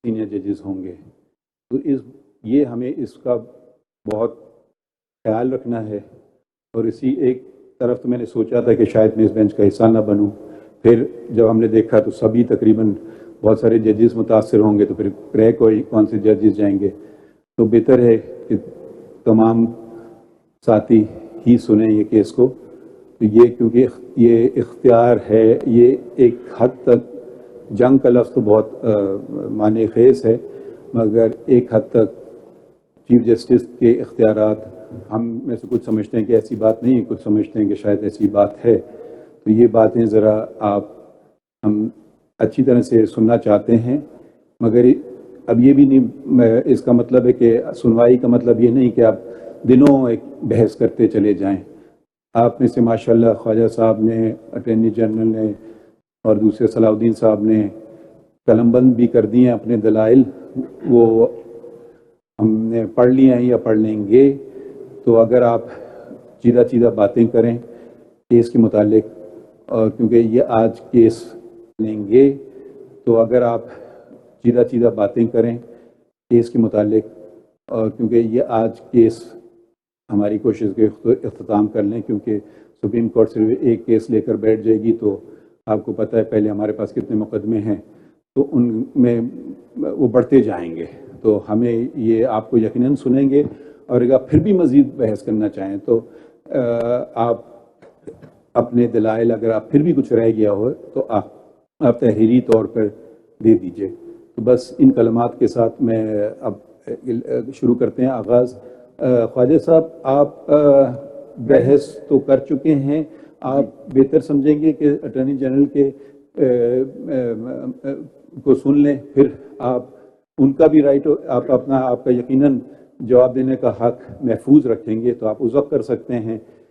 Senior ججز ہوں گے، تو یہ ہمیں اس کا بہت خیال رکھنا ہے۔ اور اسی ایک طرف تو میں نے سوچا تھا کہ شاید میں اس بینچ کا حصہ نہ بنوں، پھر جب ہم نے دیکھا تو سبھی تقریباً بہت سارے ججز متاثر ہوں گے، تو پھر کریک کون سے ججز جائیں گے، تو بہتر ہے کہ تمام ساتھی ہی سنیں یہ کیس کو۔ تو یہ کیونکہ یہ اختیار ہے، یہ ایک حد تک جنگ کا لفظ تو بہت معنی خیز ہے، مگر ایک حد تک چیف جسٹس کے اختیارات ہم میں سے کچھ سمجھتے ہیں کہ ایسی بات نہیں ہے، کچھ سمجھتے ہیں کہ شاید ایسی بات ہے۔ تو یہ باتیں ذرا ہم اچھی طرح سے سننا چاہتے ہیں، مگر اب یہ بھی نہیں، اس کا مطلب ہے کہ سنوائی کا مطلب یہ نہیں کہ آپ دنوں ایک بحث کرتے چلے جائیں۔ آپ میں سے ماشاءاللہ خواجہ صاحب نے، اٹارنی جنرل نے اور دوسرے صلاح الدین صاحب نے قلم بند بھی کر دیے ہیں اپنے دلائل، وہ ہم نے پڑھ لیے ہیں یا پڑھ لیں گے۔ تو اگر آپ چیدہ باتیں کریں کیس کے متعلق، اور کیونکہ یہ آج کیس لیں گے، تو اگر آپ چیدہ باتیں کریں کیس کے متعلق، اور کیونکہ یہ آج کیس ہماری کوشش کے اختتام کر لیں، کیونکہ سپریم کورٹ صرف ایک کیس لے کر بیٹھ جائے گی، تو آپ کو پتہ ہے پہلے ہمارے پاس کتنے مقدمے ہیں، تو ان میں وہ بڑھتے جائیں گے۔ تو ہمیں یہ آپ کو یقیناً سنیں گے، اور اگر آپ پھر بھی مزید بحث کرنا چاہیں تو آپ اپنے دلائل، اگر آپ پھر بھی کچھ رہ گیا ہو تو آپ تحریری طور پر دے دیجئے۔ تو بس ان کلمات کے ساتھ میں اب شروع کرتے ہیں آغاز۔ خواجہ صاحب، آپ بحث تو کر چکے ہیں، آپ بہتر سمجھیں گے کہ اٹارنی جنرل کے کو سن لیں، پھر آپ ان کا بھی رائٹ، آپ کا یقیناً جواب دینے کا حق محفوظ رکھیں گے، تو آپ اس وقت کر سکتے ہیں